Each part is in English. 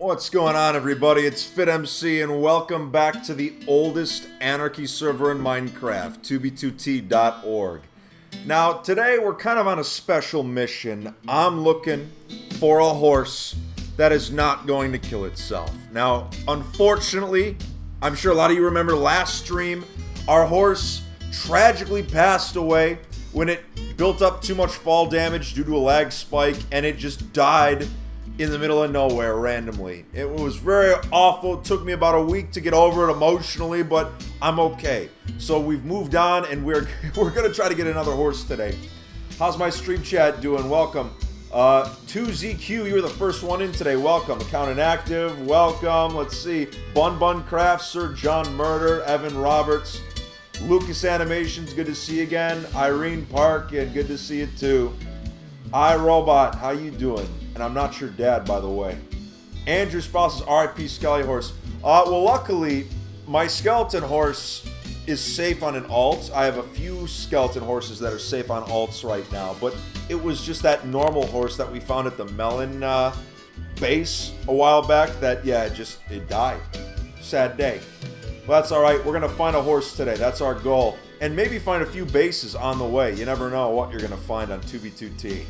What's going on, everybody? It's FitMC, and welcome back to the oldest anarchy server in Minecraft, 2b2t.org. Now, today we're kind of on a special mission. I'm looking for a horse that is not going to kill itself. Now, unfortunately, I'm sure a lot of you remember last stream, our horse tragically passed away when it built up too much fall damage due to a lag spike, and it just died in the middle of nowhere randomly. It was very awful. It took me about a week to get over it emotionally, but I'm okay. So we've moved on, and we're gonna try to get another horse today. How's my stream chat doing? Welcome. 2ZQ, you were the first one in today. Welcome. Account inactive. Welcome. Let's see. Bun Craft, Sir John Murder, Evan Roberts, Lucas Animations, good to see you again. Irene Park, and good to see you too. iRobot, how you doing? And I'm not your dad, by the way. Andrew Sprouse's RIP Skelly Horse. Well, luckily, my skeleton horse is safe on an alt. I have a few skeleton horses that are safe on alts right now, but it was just that normal horse that we found at the melon base a while back that, yeah, it died. Sad day. But that's alright, we're gonna find a horse today. That's our goal. And maybe find a few bases on the way. You never know what you're gonna find on 2b2t.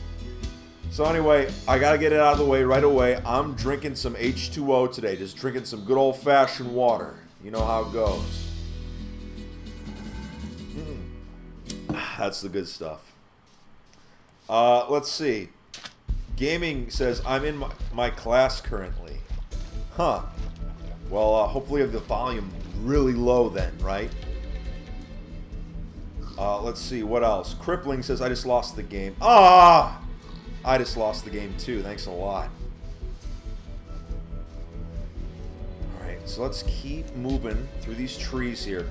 So anyway, I gotta get it out of the way right away. I'm drinking some H2O today. Just drinking some good old-fashioned water. You know how it goes. That's the good stuff. Let's see. Gaming says, I'm in my class currently. Huh. Well, hopefully I have the volume really low then, right? Let's see, what else? Crippling says, I just lost the game. Ah! I just lost the game too. Thanks a lot. Alright, so let's keep moving through these trees here.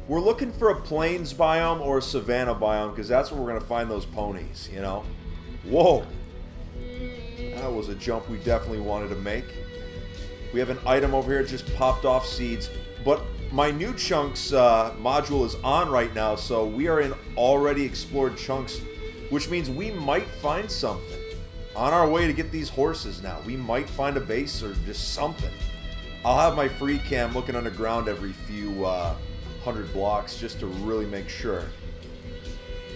We're looking for a plains biome or a savanna biome because that's where we're going to find those ponies, you know? Whoa! That was a jump we definitely wanted to make. We have an item over here that just popped off seeds. But my new chunks module is on right now, so we are in already explored chunks, which means we might find something. On our way to get these horses now. We might find a base or just something. I'll have my free cam looking underground every few 100 blocks just to really make sure.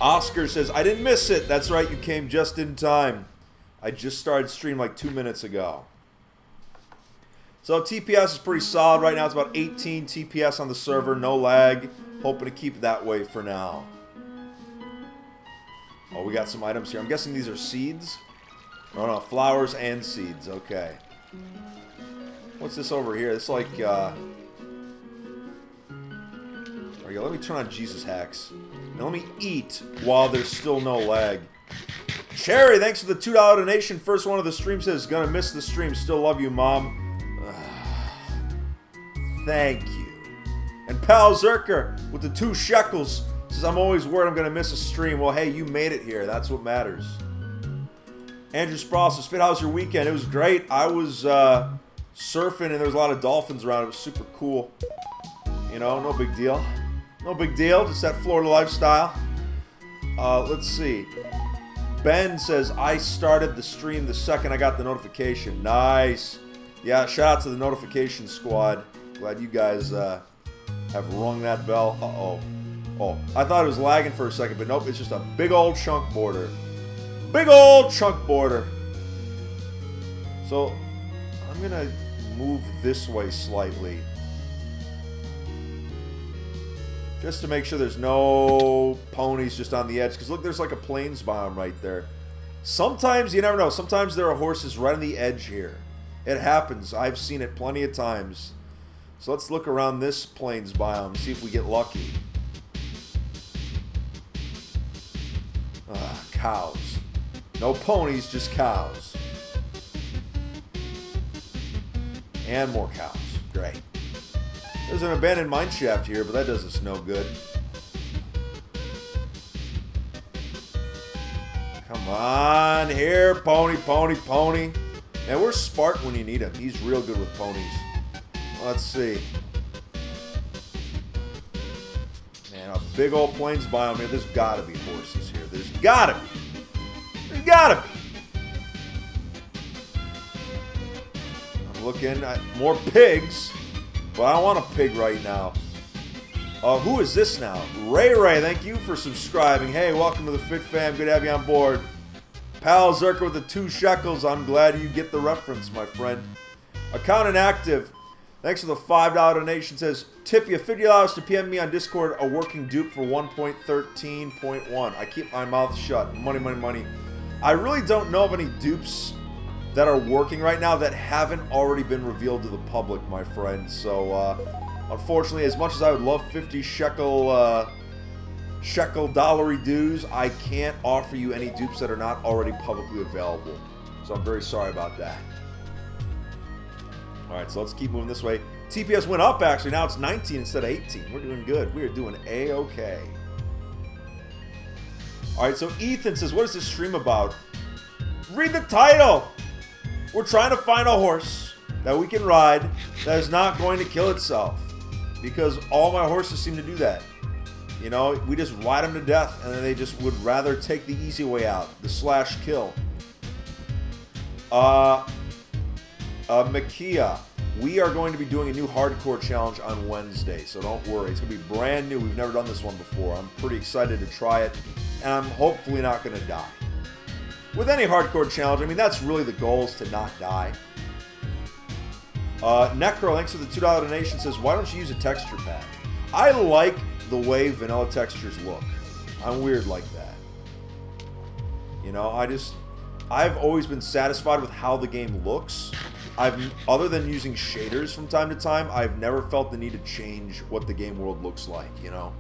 Oscar says, I didn't miss it. That's right, you came just in time. I just started stream like 2 minutes ago. So TPS is pretty solid right now. It's about 18 TPS on the server, no lag. Hoping to keep it that way for now. Oh, we got some items here. I'm guessing these are seeds. Oh no, flowers and seeds. Okay. What's this over here? It's like, there we go. Let me turn on Jesus hacks. Now let me eat while there's still no lag. Cherry, thanks for the $2 donation. First one of the stream says, gonna miss the stream. Still love you, Mom. Thank you. And Pal Zerker with the 2 shekels says, I'm always worried I'm gonna miss a stream. Well, hey, you made it here. That's what matters. Andrew Sprouse says, Fit, how was your weekend? It was great. I was surfing and there was a lot of dolphins around. It was super cool. You know, no big deal. No big deal. Just that Florida lifestyle. Let's see. Ben says, I started the stream the second I got the notification. Nice. Yeah, shout out to the notification squad. Glad you guys have rung that bell. Uh-oh. Oh, I thought it was lagging for a second, but nope, it's just a big old chunk border. Big old chunk border. So, I'm going to move this way slightly. Just to make sure there's no ponies just on the edge. Because look, there's like a plains biome right there. Sometimes, you never know, sometimes there are horses right on the edge here. It happens. I've seen it plenty of times. So let's look around this plains biome, see if we get lucky. Cows. No ponies, just cows. And more cows. Great. There's an abandoned mine shaft here, but that does us no good. Come on, here, pony, pony, pony. And where's Spark when you need him? He's real good with ponies. Let's see. Man, a big old plains biome here. There's gotta be horses here. There's gotta be. There's gotta be. looking at more pigs, but I don't want a pig right now. Who is this now? Ray, thank you for subscribing. Hey, welcome to the Fit Fam. Good to have you on board. Pal Zerka with the 2 shekels. I'm glad you get the reference, my friend. Account inactive. Thanks for the $5 donation. Says, tip you $50 to PM me on Discord a working dupe for 1.13.1. I keep my mouth shut. Money, money, money. I really don't know of any dupes that are working right now that haven't already been revealed to the public, my friend. So, unfortunately, as much as I would love 50 shekel dollary dues, I can't offer you any dupes that are not already publicly available. So I'm very sorry about that. Alright, so let's keep moving this way. TPS went up, actually. Now it's 19 instead of 18. We're doing good. We are doing A-okay. Alright, so Ethan says, what is this stream about? Read the title! We're trying to find a horse that we can ride that is not going to kill itself. Because all my horses seem to do that. You know, we just ride them to death, and then they just would rather take the easy way out, the slash kill. Makia, we are going to be doing a new hardcore challenge on Wednesday, so don't worry. It's going to be brand new. We've never done this one before. I'm pretty excited to try it, and I'm hopefully not going to die. With any hardcore challenge, I mean, that's really the goal, is to not die. Necro, thanks for the $2 donation, says, why don't you use a texture pack? I like the way vanilla textures look. I'm weird like that. You know, I've always been satisfied with how the game looks. Other than using shaders from time to time, I've never felt the need to change what the game world looks like, you know?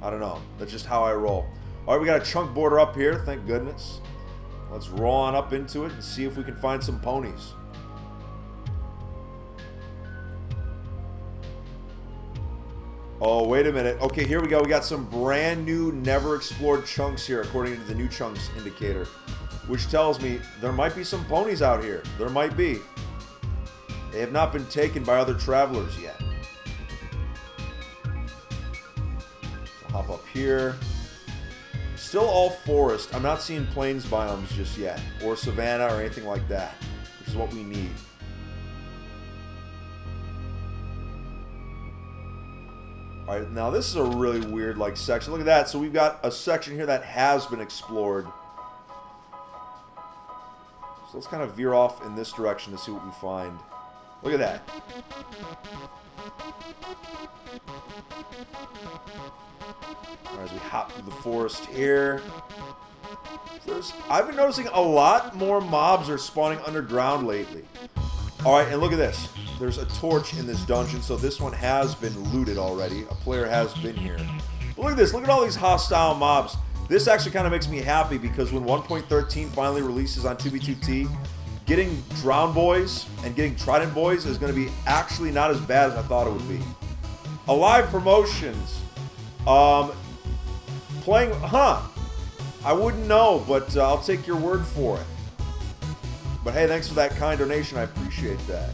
I don't know. That's just how I roll. Alright, we got a chunk border up here, thank goodness. Let's roll on up into it and see if we can find some ponies. Oh, wait a minute. Okay, here we go. We got some brand new, never explored chunks here, according to the new chunks indicator, which tells me there might be some ponies out here. There might be. They have not been taken by other travelers yet. So hop up here. Still all forest. I'm not seeing plains biomes just yet, or savanna or anything like that, which is what we need. Alright, now this is a really weird like section. Look at that. So we've got a section here that has been explored. So let's kind of veer off in this direction to see what we find. Look at that. Alright, as we hop through the forest here. So I've been noticing a lot more mobs are spawning underground lately. Alright, and look at this. There's a torch in this dungeon, so this one has been looted already. A player has been here. But look at this. Look at all these hostile mobs. This actually kind of makes me happy because when 1.13 finally releases on 2B2T, getting Drown Boys and getting Trident Boys is going to be actually not as bad as I thought it would be. Alive Promotions. Playing... I wouldn't know, but I'll take your word for it. But hey, thanks for that kind donation. I appreciate that.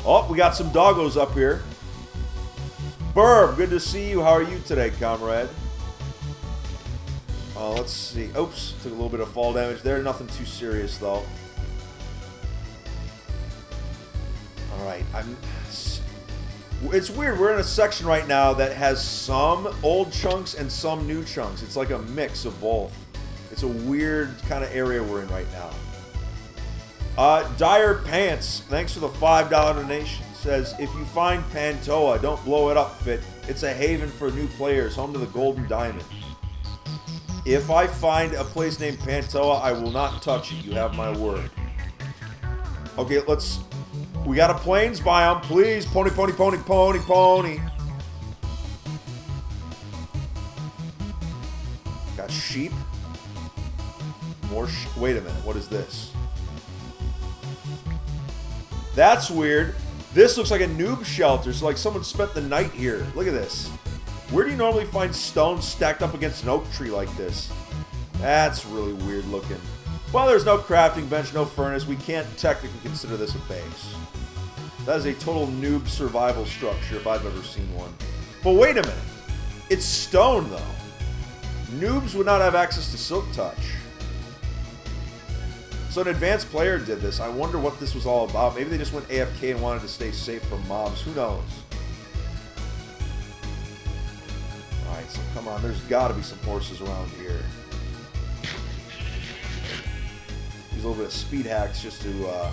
Oh, we got some doggos up here. Burb, good to see you. How are you today, comrade? Let's see. Oops, took a little bit of fall damage there. Nothing too serious, though. Alright, it's weird. We're in a section right now that has some old chunks and some new chunks. It's like a mix of both. It's a weird kind of area we're in right now. Dire Pants, thanks for the $5 donation. Says, if you find Pantoa, don't blow it up, Fit. It's a haven for new players, home to the Golden Diamond. If I find a place named Pantoa, I will not touch it. You have my word. Okay, we got a plains biome, please. Pony, pony, pony, pony, pony. Got sheep. More wait a minute, what is this? That's weird. This looks like a noob shelter, so like someone spent the night here. Look at this. Where do you normally find stones stacked up against an oak tree like this? That's really weird looking. Well, there's no crafting bench, no furnace. We can't technically consider this a base. That is a total noob survival structure if I've ever seen one. But wait a minute. It's stone, though. Noobs would not have access to Silk Touch. So an advanced player did this. I wonder what this was all about. Maybe they just went AFK and wanted to stay safe from mobs. Who knows? Alright, so come on. There's got to be some horses around here. Use a little bit of speed hacks just to,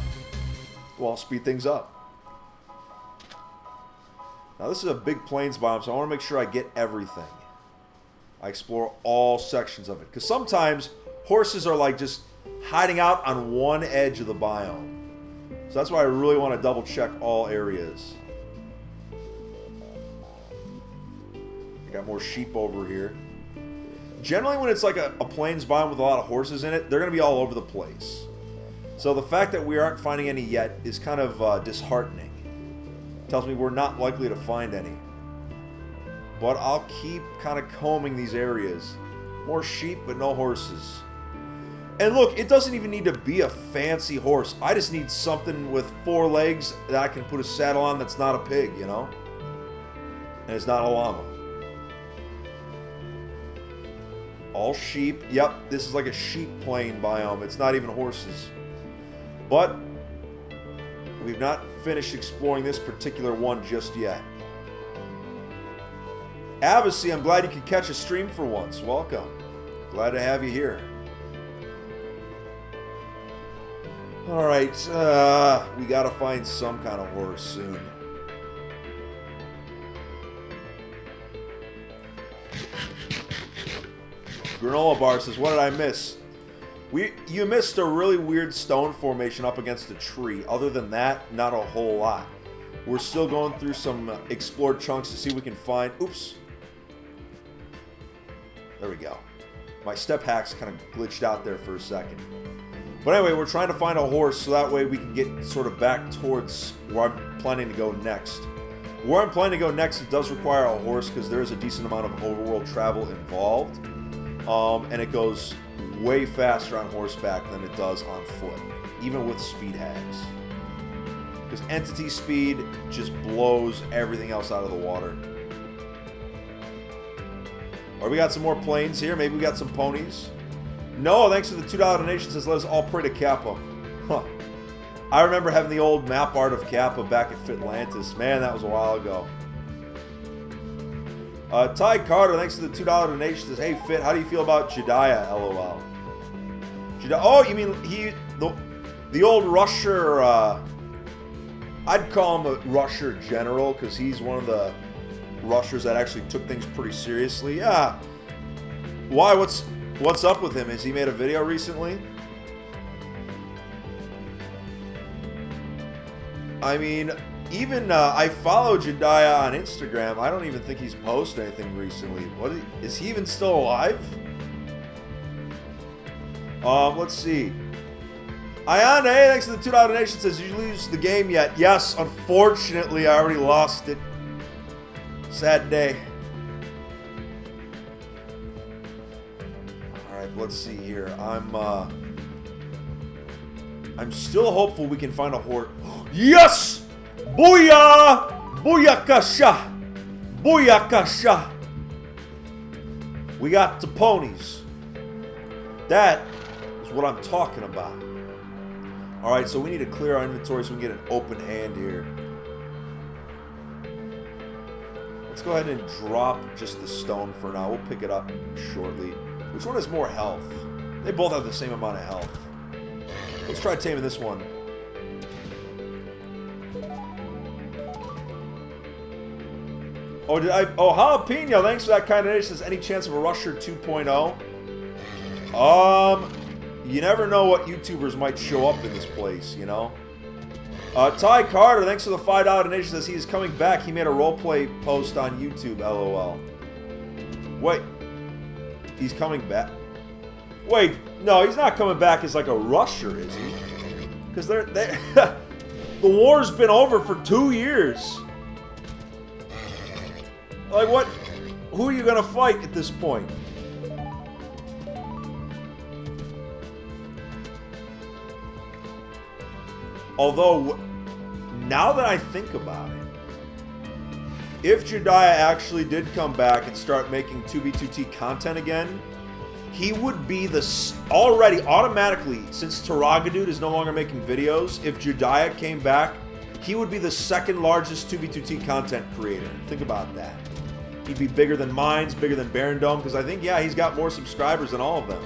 well, speed things up. Now this is a big plains biome, so I want to make sure I get everything. I explore all sections of it. Because sometimes horses are like just hiding out on one edge of the biome. So that's why I really want to double check all areas. I got more sheep over here. Generally when it's like a plains biome with a lot of horses in it, they're going to be all over the place. So the fact that we aren't finding any yet is kind of disheartening. Tells me we're not likely to find any. But I'll keep kind of combing these areas. More sheep, but no horses. And look, it doesn't even need to be a fancy horse. I just need something with 4 legs that I can put a saddle on that's not a pig, you know? And it's not a llama. All sheep. Yep, this is like a sheep plain biome. It's not even horses. But we've not finished exploring this particular one just yet. Abbacy, I'm glad you could catch a stream for once. Welcome. Glad to have you here. Alright, we gotta find some kind of horse soon. Granola Bar says, what did I miss? You missed a really weird stone formation up against a tree. Other than that, not a whole lot. We're still going through some explored chunks to see if we can find... Oops. There we go. My step hacks kind of glitched out there for a second. But anyway, we're trying to find a horse so that way we can get sort of back towards where I'm planning to go next. Where I'm planning to go next, it does require a horse because there is a decent amount of overworld travel involved. And it goes way faster on horseback than it does on foot, even with speed hacks. Because entity speed just blows everything else out of the water. Or we got some more planes here. Maybe we got some ponies. No, thanks to the $2 donation, says let us all pray to Kappa. Huh. I remember having the old map art of Kappa back at Fitlantis. Man, that was a while ago. Ty Carter, thanks to the $2 donation, says, hey Fit, how do you feel about Jediah, LOL? Oh, you mean the old Rusher, I'd call him a Rusher general, because he's one of the Rushers that actually took things pretty seriously. Yeah. Why? What's up with him? Has he made a video recently? I mean, even I follow Jediah on Instagram. I don't even think he's posted anything recently. Is he even still alive? Let's see. Ayane, thanks to the $2 donation, says, did you lose the game yet? Yes, unfortunately, I already lost it. Sad day. Alright, let's see here. I'm still hopeful we can find a horse. Yes! Booyah! Booyakasha! Booyakasha! We got the ponies. That is what I'm talking about. Alright, so we need to clear our inventory so we can get an open hand here. Let's go ahead and drop just the stone for now. We'll pick it up shortly. Which one has more health? They both have the same amount of health. Let's try taming this one. Oh, Jalapeno, thanks for that kind of donation. Says, any chance of a Rusher 2.0? You never know what YouTubers might show up in this place, you know? Ty Carter, thanks for the $5 donation. Says he's coming back. He made a roleplay post on YouTube, LOL. Wait. He's coming back? Wait, no, he's not coming back as like a Rusher, is he? Because the war's been over for 2 years. Like, what? Who are you going to fight at this point? Although, now that I think about it, if Jediah actually did come back and start making 2v2t content again, he would be already automatically, since Taragadude is no longer making videos, if Jediah came back, he would be the second largest 2B2T content creator. Think about that. He'd be bigger than Mines, bigger than Baron Dome, because I think, yeah, he's got more subscribers than all of them.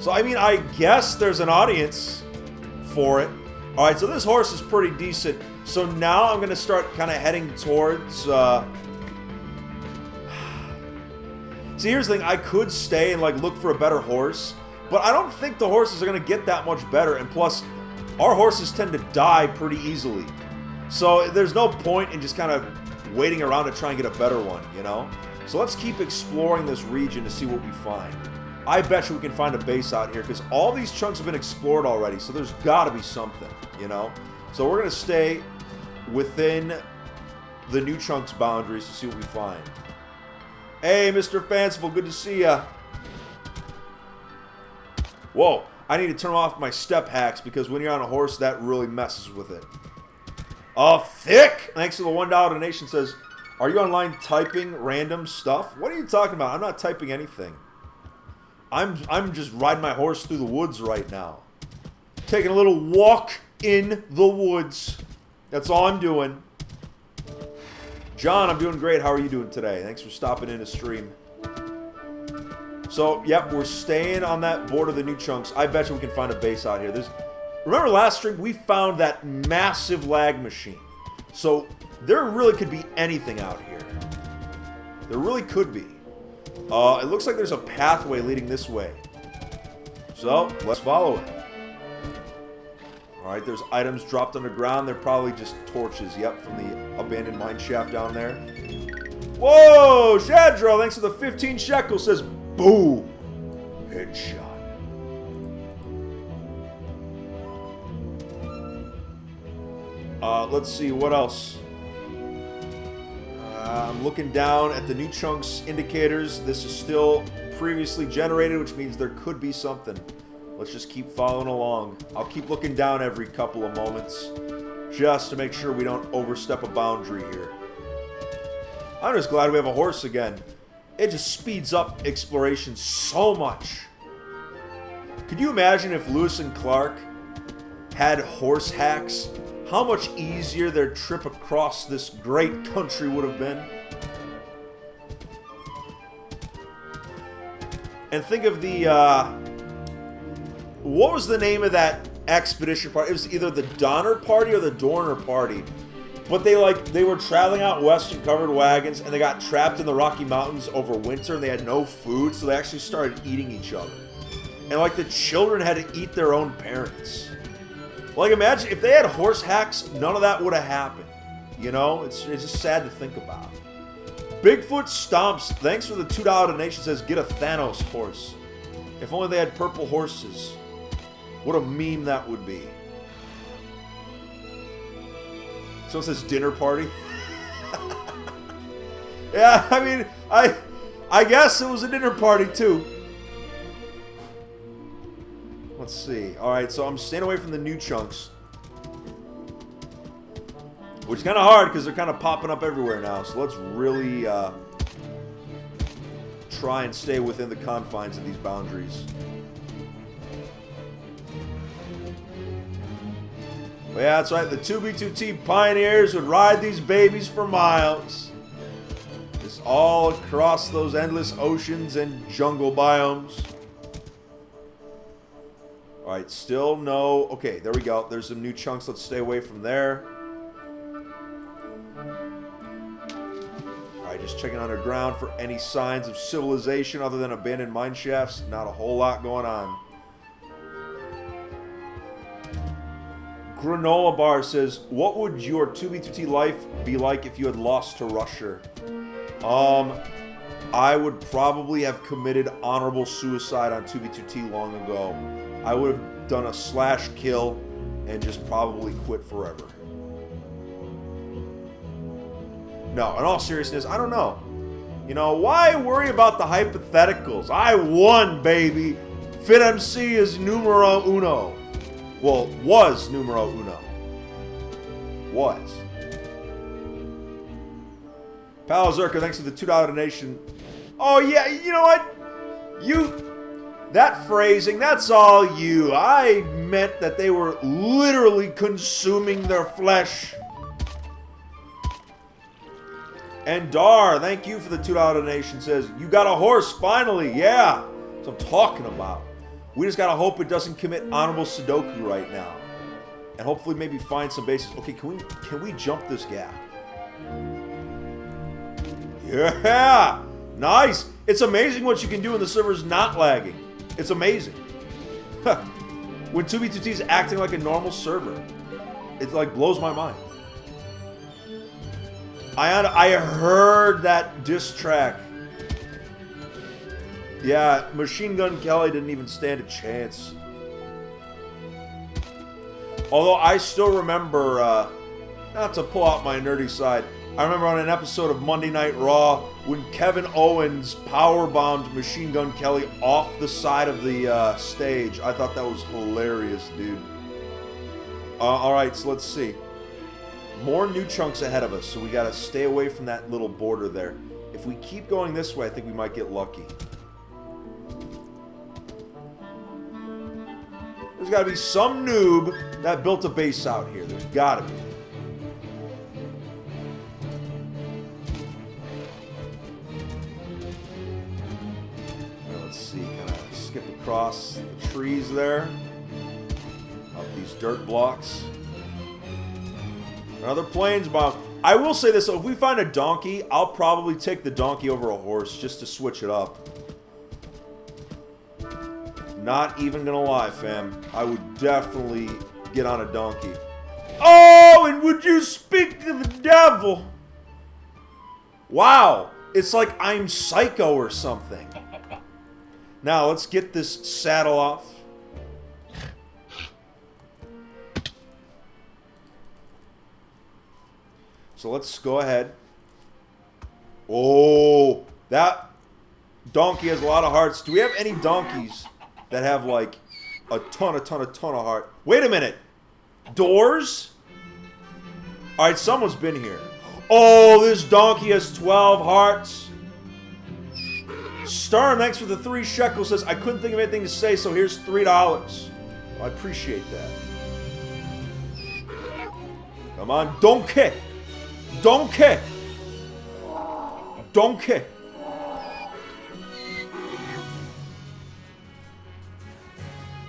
So, I mean, I guess there's an audience for it. All right, so this horse is pretty decent. So now I'm going to start kind of heading towards... See, here's the thing. I could stay and, like, look for a better horse, but I don't think the horses are going to get that much better. And plus, our horses tend to die pretty easily. So there's no point in just kind of waiting around to try and get a better one, you know? So let's keep exploring this region to see what we find. I bet you we can find a base out here, because all these chunks have been explored already, so there's got to be something, you know? So we're going to stay within the new chunks boundaries to see what we find. Hey, Mr. Fanciful, good to see ya. Whoa, I need to turn off my step hacks, because when you're on a horse, that really messes with it. Thick! Thanks for the $1 donation. Says, are you online typing random stuff? What are you talking about? I'm not typing anything. I'm just riding my horse through the woods right now. Taking a little walk in the woods. That's all I'm doing. John, I'm doing great. How are you doing today? Thanks for stopping in to stream. So, yep, we're staying on that board of the new chunks. I bet you we can find a base out here. Remember last stream, we found that massive lag machine. So, there really could be anything out here. There really could be. It looks like there's a pathway leading this way. So, let's follow it. Alright, there's items dropped underground. They're probably just torches, yep, from the abandoned mine shaft down there. Whoa! Shadro, thanks for the 15 shekels, says, boom! Headshot. Let's see, what else? I'm looking down at the new chunks indicators. This is still previously generated, which means there could be something. Let's just keep following along. I'll keep looking down every couple of moments, just to make sure we don't overstep a boundary here. I'm just glad we have a horse again. It just speeds up exploration so much. Could you imagine if Lewis and Clark had horse hacks? How much easier their trip across this great country would have been. And think of the, what was the name of that expedition party? It was either the Donner Party or the Dorner Party. But they were traveling out west in covered wagons, and they got trapped in the Rocky Mountains over winter, and they had no food, so they actually started eating each other. And like the children had to eat their own parents. Like, imagine if they had horse hacks, none of that would have happened. You know, it's just sad to think about. Bigfoot Stomps, thanks for the $2 donation, says, get a Thanos horse. If only they had purple horses. What a meme that would be. So it says dinner party. Yeah, I mean, I guess it was a dinner party too. Let's see. Alright, so I'm staying away from the new chunks. Which is kind of hard because they're kind of popping up everywhere now. So let's really try and stay within the confines of these boundaries. But yeah, that's right. The 2B2T pioneers would ride these babies for miles. Just all across those endless oceans and jungle biomes. Alright, still no... Okay, there we go. There's some new chunks. Let's stay away from there. Alright, just checking underground for any signs of civilization other than abandoned mine shafts. Not a whole lot going on. Granola Bar says, what would your 2B2T life be like if you had lost to Rusher? I would probably have committed honorable suicide on 2B2T long ago. I would have done a slash kill and just probably quit forever. No, in all seriousness, I don't know. You know, why worry about the hypotheticals? I won, baby. FitMC is numero uno. Well, was numero uno. Was. Pal Zerka, thanks for the $2 donation. Oh, yeah, you know what? That phrasing, that's all you. I meant that they were literally consuming their flesh. And Dar, thank you for the $2 donation, says, you got a horse, finally. Yeah, that's what I'm talking about. We just gotta hope it doesn't commit honorable Sudoku right now. And hopefully maybe find some bases. Okay, can we jump this gap? Yeah! Nice! It's amazing what you can do when the server's not lagging. It's amazing. When 2B2T is acting like a normal server. It like blows my mind. I heard that diss track. Yeah, Machine Gun Kelly didn't even stand a chance. Although I still remember, not to pull out my nerdy side, I remember on an episode of Monday Night Raw when Kevin Owens powerbombed Machine Gun Kelly off the side of the stage. I thought that was hilarious, dude. Alright, so let's see. More new chunks ahead of us, so we gotta stay away from that little border there. If we keep going this way, I think we might get lucky. There's gotta be some noob that built a base out here. There's gotta be. Let's see, kind of skip across the trees there. Up these dirt blocks. Another plains bomb. I will say this, though, if we find a donkey, I'll probably take the donkey over a horse just to switch it up. Not even gonna lie, fam. I would definitely get on a donkey. Oh, and would you speak to the devil? Wow, it's like I'm Psycho or something. Now, let's get this saddle off. So let's go ahead. Oh, that donkey has a lot of hearts. Do we have any donkeys that have like a ton of heart? Wait a minute. Doors? Alright, someone's been here. Oh, this donkey has 12 hearts. Stern, thanks for the 3 shekels, says, I couldn't think of anything to say, so here's $3. Well, I appreciate that. Come on, donkey. Donkey. Donkey.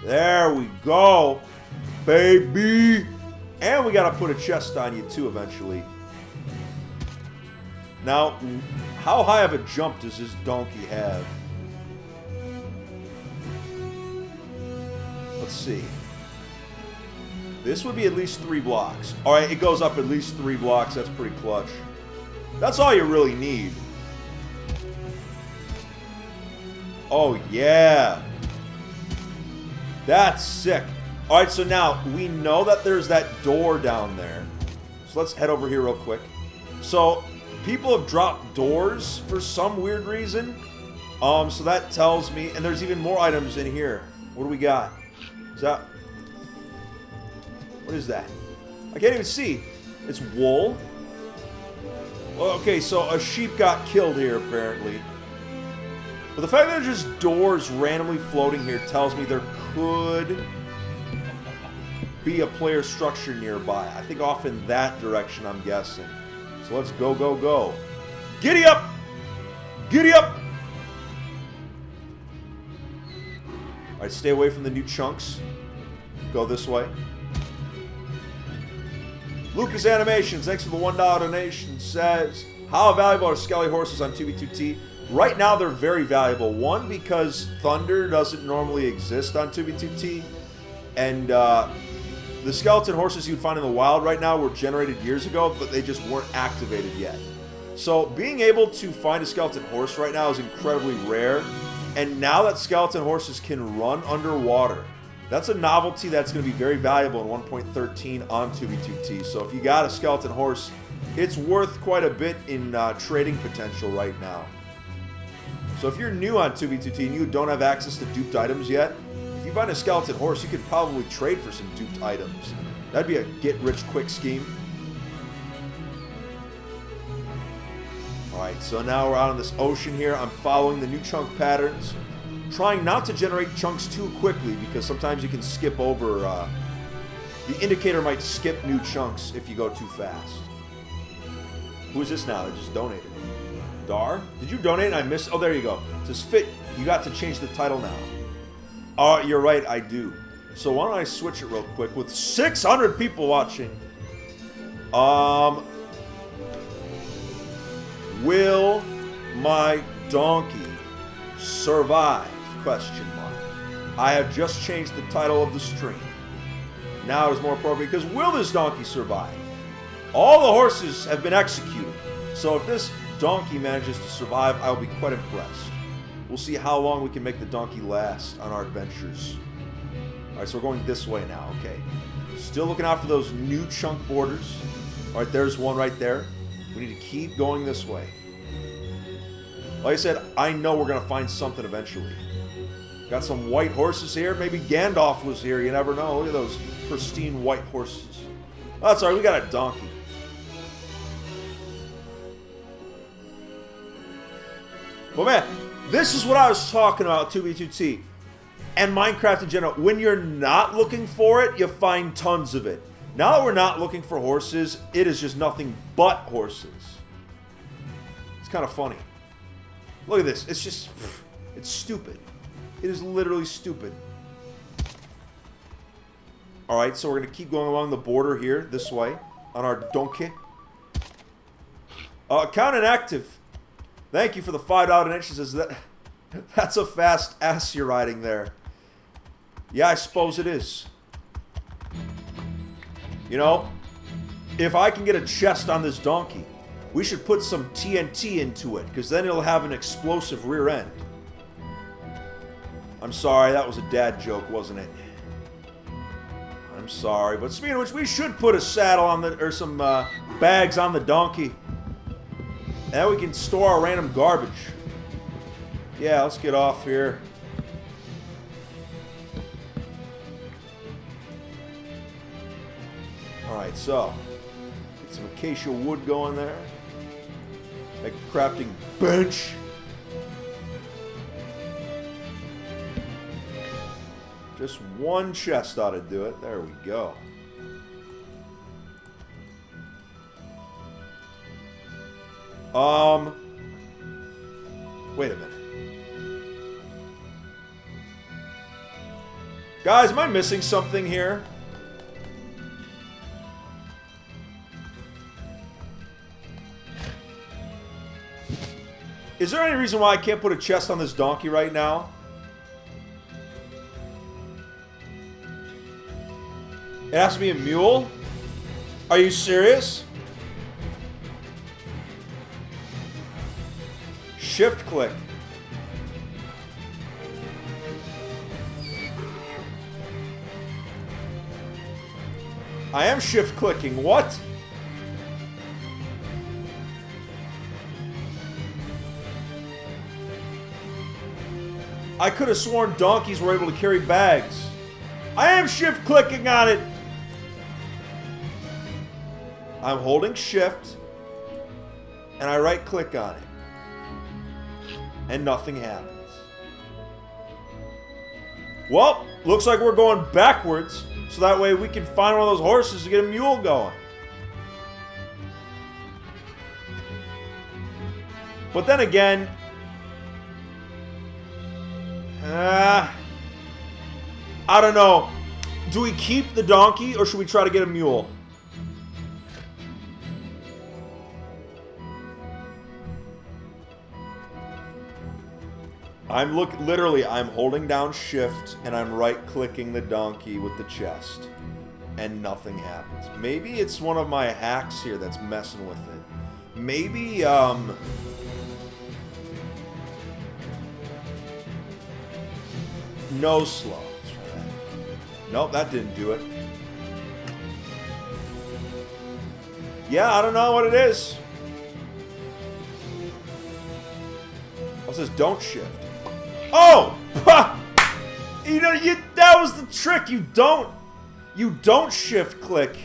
There we go, baby. And we gotta put a chest on you too eventually. Now, how high of a jump does this donkey have? Let's see. This would be at least 3 blocks. Alright, it goes up at least 3 blocks. That's pretty clutch. That's all you really need. Oh, yeah. That's sick. Alright, so now we know that there's that door down there. So let's head over here real quick. So people have dropped doors for some weird reason. So that tells me, and there's even more items in here. What do we got? Is that... What is that? I can't even see. It's wool. Well, okay, so a sheep got killed here, apparently. But the fact that there's just doors randomly floating here tells me there could be a player structure nearby. I think off in that direction, I'm guessing. So let's go, go, go. Giddy up! Giddy up! Alright, stay away from the new chunks. Go this way. Lucas Animations, thanks for the $1 donation, says, how valuable are Skelly horses on 2B2T? Right now, they're very valuable. One, because Thunder doesn't normally exist on 2B2T. And the skeleton horses you'd find in the wild right now were generated years ago, but they just weren't activated yet. So being able to find a skeleton horse right now is incredibly rare. And now that skeleton horses can run underwater, that's a novelty that's going to be very valuable in 1.13 on 2B2T. So if you got a skeleton horse, it's worth quite a bit in trading potential right now. So if you're new on 2B2T and you don't have access to duped items yet, if you find a skeleton horse, you could probably trade for some duped items. That'd be a get-rich-quick scheme. Alright, Alright, so now we're out on this ocean here. I'm following the new chunk patterns. Trying not to generate chunks too quickly because sometimes you can skip over... the indicator might skip new chunks if you go too fast. Who is this now that just donated? Dar? Did you donate and I missed? Oh, there you go. It says Fit. You got to change the title now. Oh, you're right, I do. So why don't I switch it real quick with 600 people watching. Will my donkey survive? Question mark. I have just changed the title of the stream. Now it's more appropriate because will this donkey survive? All the horses have been executed. So if this donkey manages to survive, I'll be quite impressed. We'll see how long we can make the donkey last on our adventures. Alright, so we're going this way now. Okay. Still looking out for those new chunk borders. Alright, there's one right there. We need to keep going this way. Like I said, I know we're going to find something eventually. Got some white horses here. Maybe Gandalf was here. You never know. Look at those pristine white horses. Oh, sorry. We got a donkey. But man, this is what I was talking about, 2B2T. And Minecraft in general. When you're not looking for it, you find tons of it. Now that we're not looking for horses, it is just nothing but horses. It's kind of funny. Look at this. It's just... it's stupid. It is literally stupid. Alright, so we're going to keep going along the border here, this way, on our donkey. Account inactive. Thank you for the $5 donation. Says that that's a fast ass you're riding there. Yeah, I suppose it is. You know, if I can get a chest on this donkey, we should put some TNT into it, because then it'll have an explosive rear end. I'm sorry, that was a dad joke, wasn't it? I'm sorry, but speaking of which, we should put a saddle on the, or some bags on the donkey. And then we can store our random garbage. Yeah, let's get off here. Alright, so, get some acacia wood going there. Make a crafting bench. Just one chest ought to do it. There we go. Wait a minute. Guys, am I missing something here? Is there any reason why I can't put a chest on this donkey right now? It has to be a mule? Are you serious? Shift click. I am shift clicking. What? I could have sworn donkeys were able to carry bags. I am shift clicking on it. I'm holding shift and I right click on it. And nothing happens. Well, looks like we're going backwards, so that way we can find one of those horses to get a mule going. But then again, I don't know. Do we keep the donkey or should we try to get a mule? Literally, I'm holding down shift and I'm right-clicking the donkey with the chest. And nothing happens. Maybe it's one of my hacks here that's messing with it. Maybe, no slow. Nope, that didn't do it. Yeah, I don't know what it is. It says don't shift. Oh! You know, that was the trick. You don't shift click.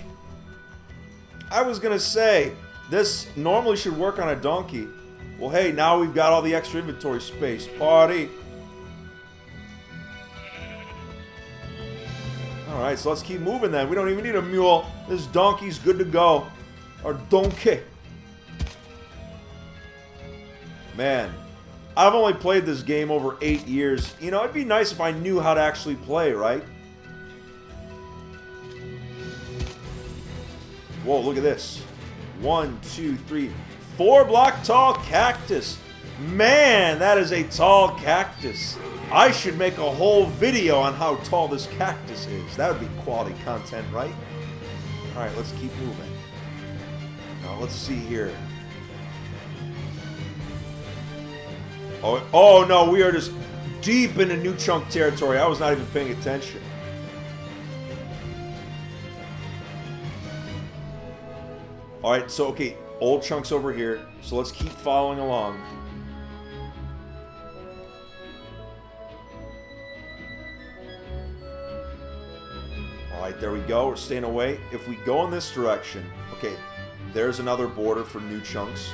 I was gonna say, this normally should work on a donkey. Well, hey, now we've got all the extra inventory space. Party. Alright, so let's keep moving then. We don't even need a mule. This donkey's good to go. Our donkey. Man, I've only played this game over 8 years. You know, it'd be nice if I knew how to actually play, right? Whoa, look at this. 1, 2, 3, 4 block tall cactus. Man, that is a tall cactus. I should make a whole video on how tall this cactus is. That would be quality content, right? Alright, let's keep moving. Now, let's see here. Oh no, we are just deep into new chunk territory. I was not even paying attention. Alright, so okay, old chunks over here. So let's keep following along. Alright, there we go. We're staying away. If we go in this direction, okay, there's another border for new chunks.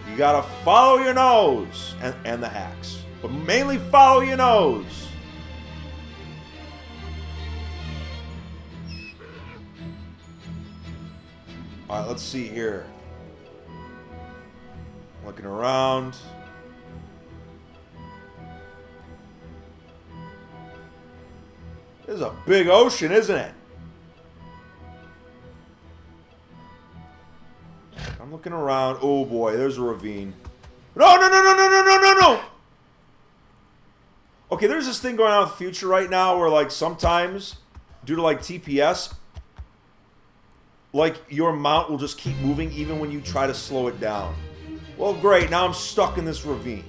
You gotta follow your nose and the hacks, but mainly follow your nose. Alright, let's see here. Looking around. This is a big ocean, isn't it? I'm looking around. Oh boy, there's a ravine. No, no, no, no, no, no, no, no, no! Okay, there's this thing going on with Future right now where, like, sometimes, due to, like, TPS, like, your mount will just keep moving even when you try to slow it down. Well, great, now I'm stuck in this ravine.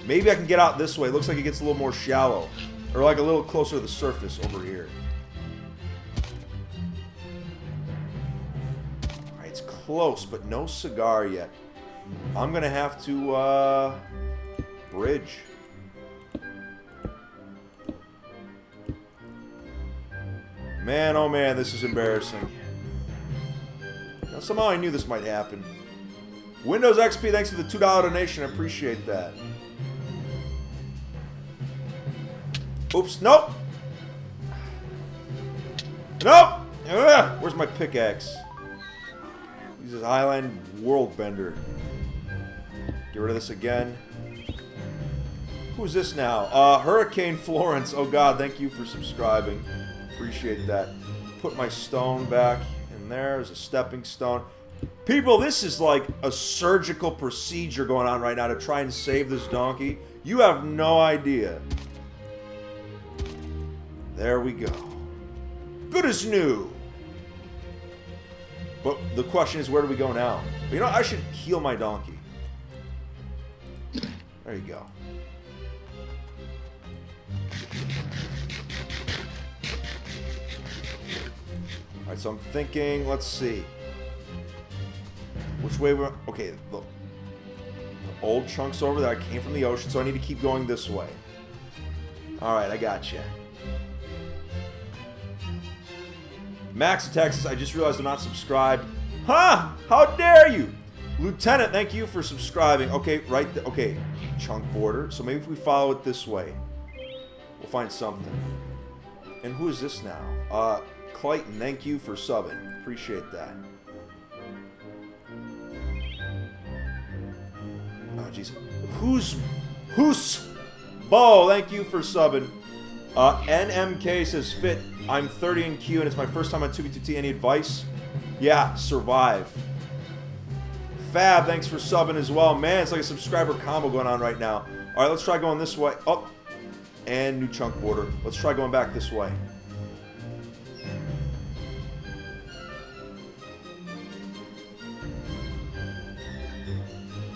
Maybe I can get out this way. It looks like it gets a little more shallow. Or, like, a little closer to the surface over here. It's close, but no cigar yet. I'm gonna have to, bridge. Man, oh man, this is embarrassing. Now, somehow I knew this might happen. Windows XP, thanks for the $2 donation. I appreciate that. Oops, nope! Nope! Ugh, where's my pickaxe? This is Highland World Bender. Get rid of this again. Who's this now? Hurricane Florence. Oh god, thank you for subscribing. Appreciate that. Put my stone back in there. There's a stepping stone. People, this is like a surgical procedure going on right now to try and save this donkey. You have no idea. There we go. Good as new. But the question is, where do we go now? But you know, I should heal my donkey. There you go. Alright, so I'm thinking, let's see. Which way we're... Okay, look. The old chunks over there. I came from the ocean, so I need to keep going this way. Alright, I got you. Max in Texas, I just realized I'm not subscribed. Huh? How dare you? Lieutenant, thank you for subscribing. Okay, right there. Okay, chunk border. So maybe if we follow it this way, we'll find something. And who is this now? Clayton, thank you for subbing. Appreciate that. Oh, jeez. Who's Bo, thank you for subbing. NMK says, Fit, I'm 30 in Q and it's my first time on 2B2T. Any advice? Yeah, survive. Fab, thanks for subbing as well. Man, it's like a subscriber combo going on right now. Alright, let's try going this way. Oh, and new chunk border. Let's try going back this way.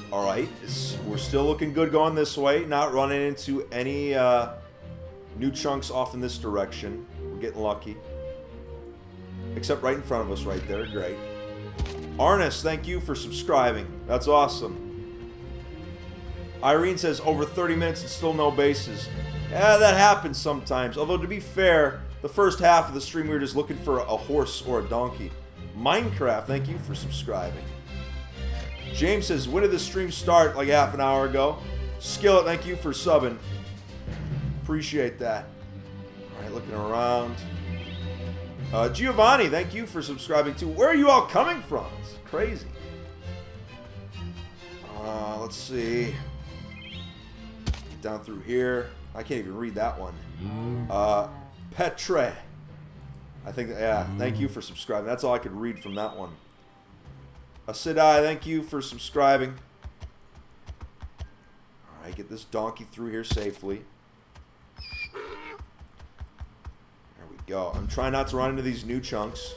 Alright, we're still looking good going this way. Not running into any new chunks off in this direction. We're getting lucky. Except right in front of us right there. Great. Arnis, thank you for subscribing. That's awesome. Irene says, over 30 minutes and still no bases. Yeah, that happens sometimes. Although, to be fair, the first half of the stream we were just looking for a horse or a donkey. Minecraft, thank you for subscribing. James says, when did the stream start? Like half an hour ago. Skillet, thank you for subbing. Appreciate that. All right, looking around. Giovanni, thank you for subscribing too. Where are you all coming from? It's crazy. Let's see. Get down through here. I can't even read that one. Petre. I think, yeah, thank you for subscribing. That's all I could read from that one. Asidai, thank you for subscribing. All right, get this donkey through here safely. There we go. I'm trying not to run into these new chunks.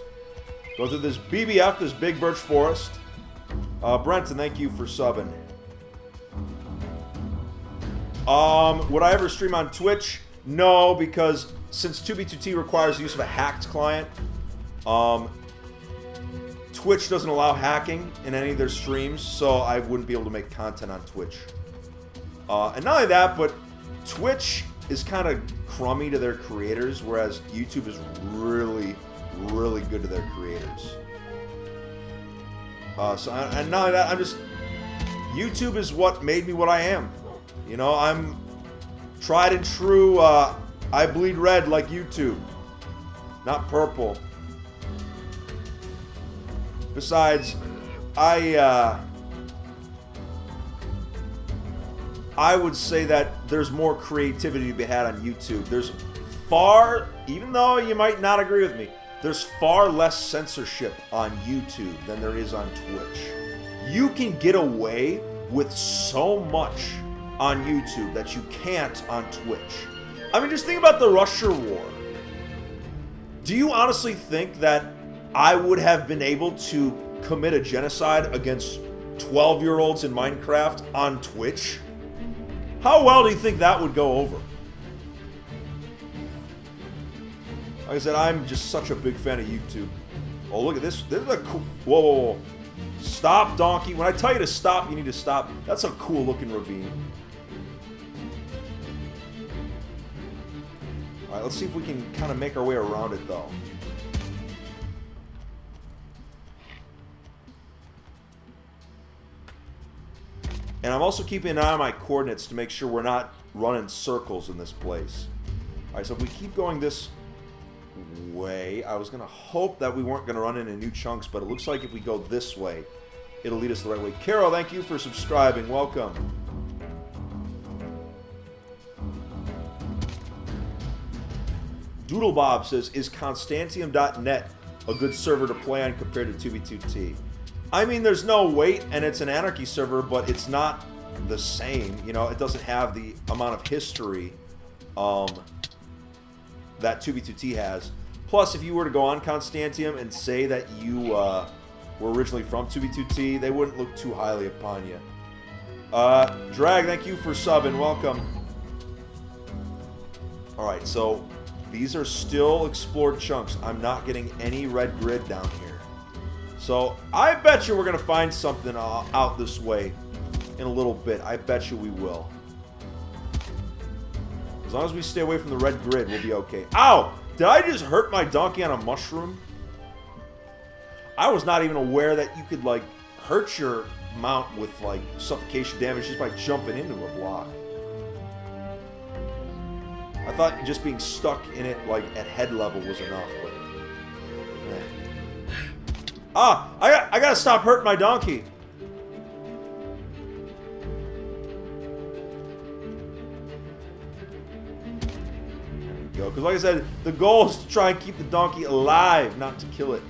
Go through this BBF, this Big Birch Forest. Brenton, thank you for subbing. Would I ever stream on Twitch? No, because since 2B2T requires the use of a hacked client, Twitch doesn't allow hacking in any of their streams, so I wouldn't be able to make content on Twitch. And not only that, but Twitch is kind of crummy to their creators, whereas YouTube is really, really good to their creators. And not only that, YouTube is what made me what I am. You know, I'm tried and true, I bleed red like YouTube, not purple. Besides, I would say that there's more creativity to be had on YouTube. There's far, even though you might not agree with me, there's far less censorship on YouTube than there is on Twitch. You can get away with so much on YouTube that you can't on Twitch. I mean, just think about the Russia war. Do you honestly think that I would have been able to commit a genocide against 12-year-olds in Minecraft on Twitch? How well do you think that would go over? Like I said, I'm just such a big fan of YouTube. Oh, look at this. This is a cool... Whoa, whoa, whoa. Stop, donkey. When I tell you to stop, you need to stop. That's a cool-looking ravine. Alright, let's see if we can kind of make our way around it, though. And I'm also keeping an eye on my coordinates to make sure we're not running circles in this place. Alright, so if we keep going this way, I was going to hope that we weren't going to run into new chunks, but it looks like if we go this way, it'll lead us the right way. Carol, thank you for subscribing. Welcome. Doodlebob says, is Constantium.net a good server to play on compared to 2B2T? I mean, there's no wait, and it's an Anarchy server, but it's not the same. You know, it doesn't have the amount of history that 2B2T has. Plus, if you were to go on Constantium and say that you were originally from 2B2T, they wouldn't look too highly upon you. Drag, thank you for subbing. Welcome. Alright, so these are still explored chunks. I'm not getting any red grid down here. So, I bet you we're going to find something out this way in a little bit. I bet you we will. As long as we stay away from the red grid, we'll be okay. Ow! Did I just hurt my donkey on a mushroom? I was not even aware that you could, like, hurt your mount with, like, suffocation damage just by jumping into a block. I thought just being stuck in it, like, at head level was enough, but... eh. Ah! I gotta stop hurting my donkey! There we go. Because like I said, the goal is to try and keep the donkey alive, not to kill it.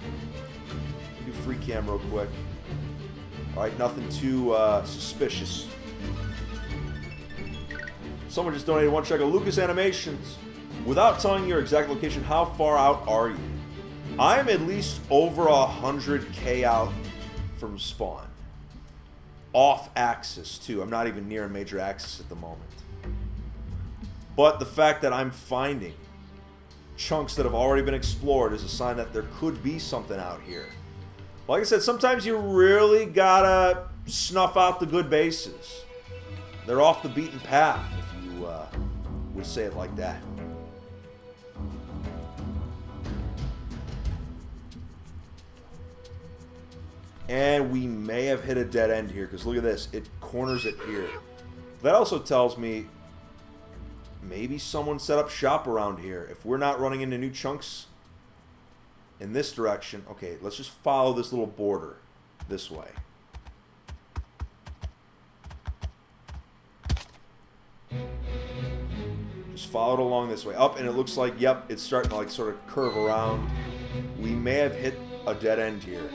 Do free cam real quick. Alright, nothing too suspicious. Someone just donated one check of Lucas Animations. Without telling your exact location, how far out are you? I'm at least over 100k out from spawn. Off axis, too. I'm not even near a major axis at the moment. But the fact that I'm finding chunks that have already been explored is a sign that there could be something out here. Like I said, sometimes you really gotta snuff out the good bases. They're off the beaten path, if you would say it like that. And we may have hit a dead end here, because look at this. It corners it here. That also tells me maybe someone set up shop around here. If we're not running into new chunks in this direction. Okay, let's just follow this little border this way. Just follow it along this way. Up, and it looks like, yep, it's starting to like sort of curve around. We may have hit a dead end here.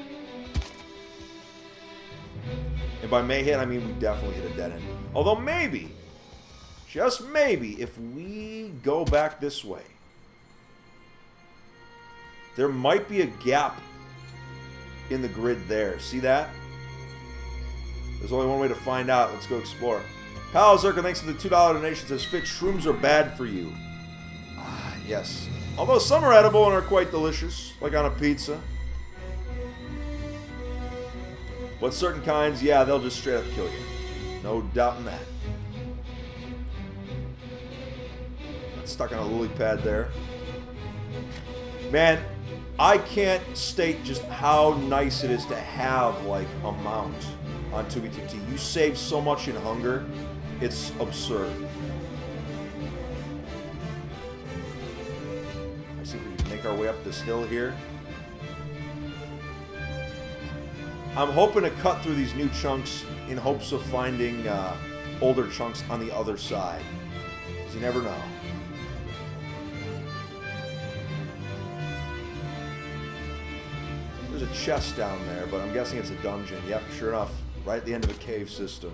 And by may hit, I mean we definitely hit a dead end. Although maybe, just maybe, if we go back this way, there might be a gap in the grid there. See that? There's only one way to find out. Let's go explore. Pal Zerka, thanks for the $2 donation, says, Fit, shrooms are bad for you. Ah, yes. Although some are edible and are quite delicious, like on a pizza. But certain kinds, yeah, they'll just straight up kill you. No doubt in that. Got stuck on a lily pad there. Man, I can't state just how nice it is to have, like, a mount on 2B2T. You save so much in hunger, it's absurd. Let's see if we can make our way up this hill here. I'm hoping to cut through these new chunks in hopes of finding older chunks on the other side. Because you never know. There's a chest down there, but I'm guessing it's a dungeon. Yep, sure enough. Right at the end of a cave system.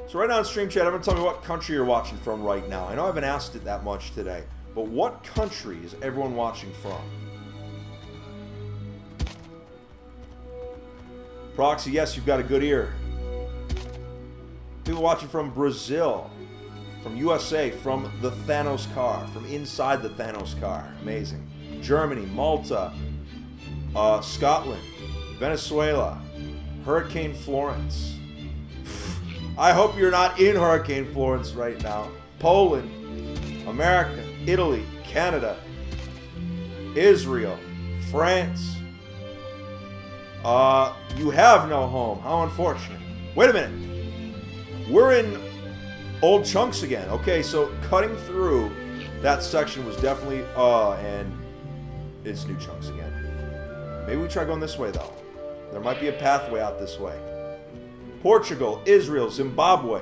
So right now in stream chat, everyone tell me what country you're watching from right now. I know I haven't asked it that much today, but what country is everyone watching from? Proxy, yes, you've got a good ear. People watching from Brazil, from USA, from the Thanos car, from inside the Thanos car. Amazing. Germany, Malta, Scotland, Venezuela, Hurricane Florence. I hope you're not in Hurricane Florence right now. Poland, America, Italy, Canada, Israel, France. You have no home. How unfortunate. Wait a minute. We're in old chunks again. Okay, so cutting through that section was definitely, and it's new chunks again. Maybe we try going this way, though. There might be a pathway out this way. Portugal, Israel, Zimbabwe.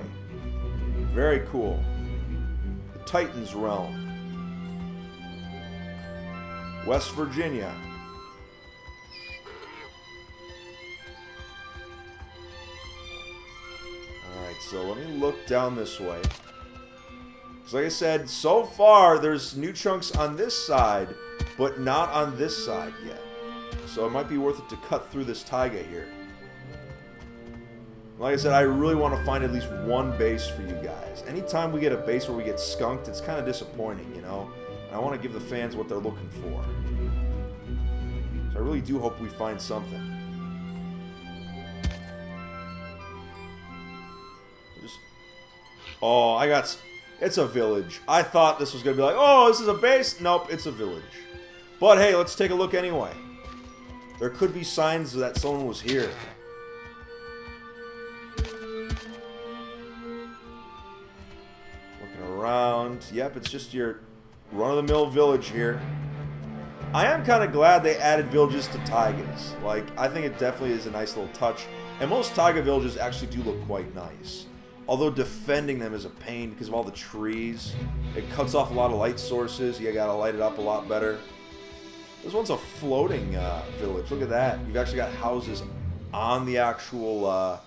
Very cool. The Titans realm. West Virginia. Alright, so let me look down this way. So like I said, so far there's new chunks on this side, but not on this side yet. So it might be worth it to cut through this taiga here. Like I said, I really want to find at least one base for you guys. Anytime we get a base where we get skunked, it's kind of disappointing, you know? And I want to give the fans what they're looking for. So I really do hope we find something. Oh, it's a village. I thought this was going to be like, oh, this is a base. Nope, it's a village. But hey, let's take a look anyway. There could be signs that someone was here. Looking around. Yep, it's just your run-of-the-mill village here. I am kind of glad they added villages to taigas. Like, I think it definitely is a nice little touch. And most taiga villages actually do look quite nice. Although defending them is a pain because of all the trees. It cuts off a lot of light sources. You gotta light it up a lot better. This one's a floating village. Look at that. You've actually got houses on the actual,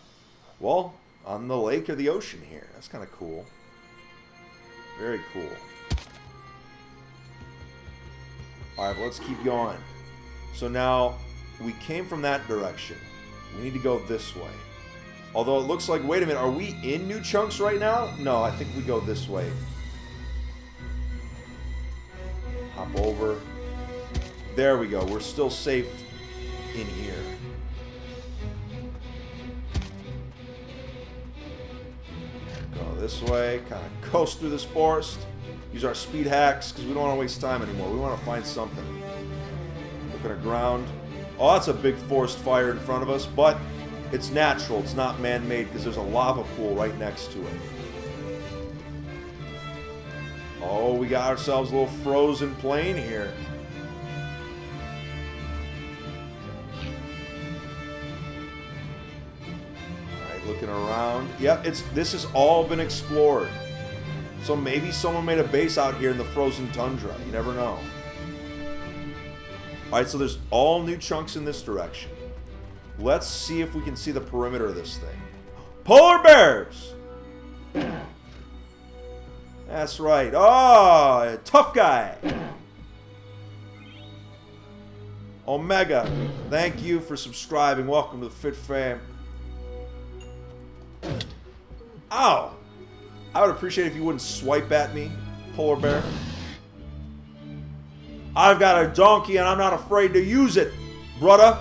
well, on the lake or the ocean here. That's kind of cool. Very cool. Alright, but let's keep going. So now, we came from that direction. We need to go this way. Although it looks like, wait a minute, are we in new chunks right now? No, I think we go this way. Hop over. There we go. We're still safe in here. Go this way. Kind of coast through this forest. Use our speed hacks because we don't want to waste time anymore. We want to find something. Looking at ground. Oh, that's a big forest fire in front of us, but it's natural. It's not man-made because there's a lava pool right next to it. Oh, we got ourselves a little frozen plain here. Alright, looking around. Yep, this has all been explored. So maybe someone made a base out here in the frozen tundra. You never know. Alright, so there's all new chunks in this direction. Let's see if we can see the perimeter of this thing. Polar bears! That's right. Oh, tough guy. Omega, thank you for subscribing. Welcome to the Fit Fam. Ow! I would appreciate it if you wouldn't swipe at me, polar bear. I've got a donkey and I'm not afraid to use it, brother.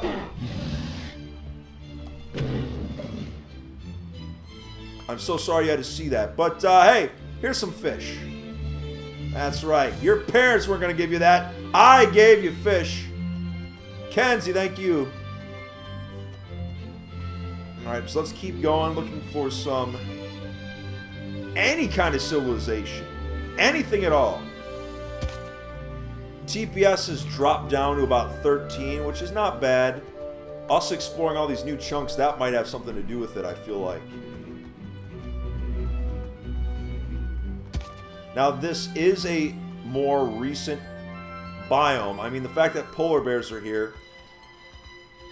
I'm so sorry you had to see that. But, hey, here's some fish. That's right. Your parents weren't going to give you that. I gave you fish. Kenzie, thank you. Alright, so let's keep going, looking for some... any kind of civilization. Anything at all. TPS has dropped down to about 13, which is not bad. Us exploring all these new chunks, that might have something to do with it, I feel like. Now, this is a more recent biome. I mean, the fact that polar bears are here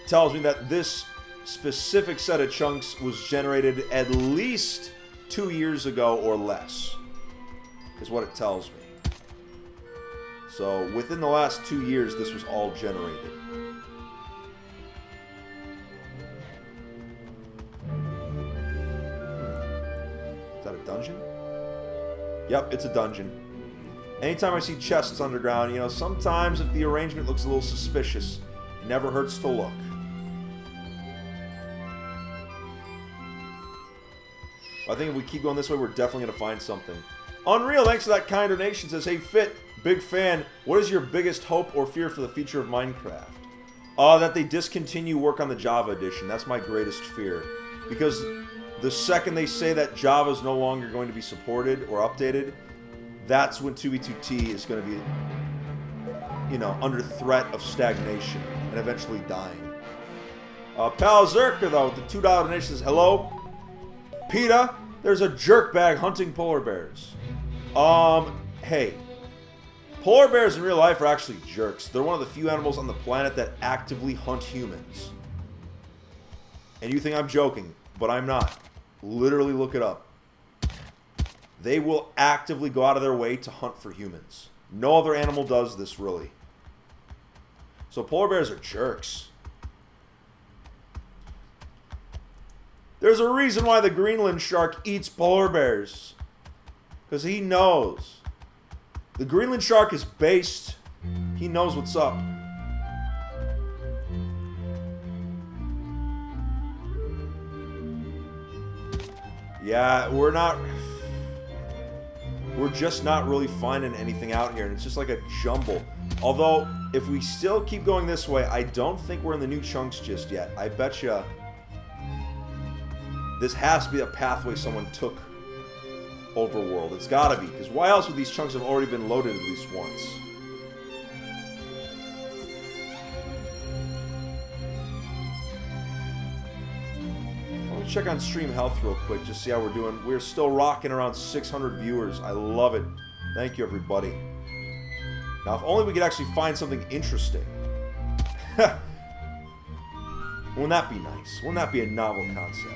tells me that this specific set of chunks was generated at least 2 years ago or less, is what it tells me. So, within the last 2 years, this was all generated. Is that a dungeon? Yep, it's a dungeon. Anytime I see chests underground, you know, sometimes if the arrangement looks a little suspicious, it never hurts to look. I think if we keep going this way, we're definitely going to find something. Unreal, thanks for that kind donation. Says, hey, Fit, big fan. What is your biggest hope or fear for the future of Minecraft? That they discontinue work on the Java edition. That's my greatest fear. Because the second they say that Java is no longer going to be supported or updated, that's when 2b2t is going to be, you know, under threat of stagnation and eventually dying. Pal Zerka, though, with the $2 donation says, hello. PETA, there's a jerkbag hunting polar bears. Hey. Polar bears in real life are actually jerks. They're one of the few animals on the planet that actively hunt humans. And you think I'm joking, but I'm not. Literally look it up. They will actively go out of their way to hunt for humans. No other animal does this, really. So polar bears are jerks. There's a reason why the Greenland shark eats polar bears. Because he knows. The Greenland shark is based. He knows what's up. Yeah, we're just not really finding anything out here. And it's just like a jumble. Although, if we still keep going this way, I don't think we're in the new chunks just yet. I bet you this has to be a pathway someone took overworld. It's gotta be, because why else would these chunks have already been loaded at least once? Let me check on stream health real quick, just see how we're doing. We're still rocking around 600 viewers. I love it. Thank you, everybody. Now, if only we could actually find something interesting. Wouldn't that be nice? Wouldn't that be a novel concept?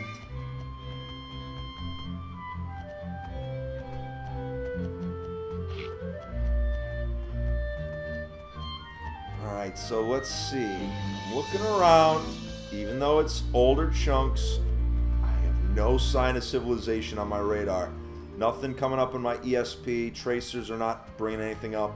Alright, so let's see. I'm looking around. Even though it's older chunks, I have no sign of civilization on my radar. Nothing coming up in my ESP. Tracers are not bringing anything up.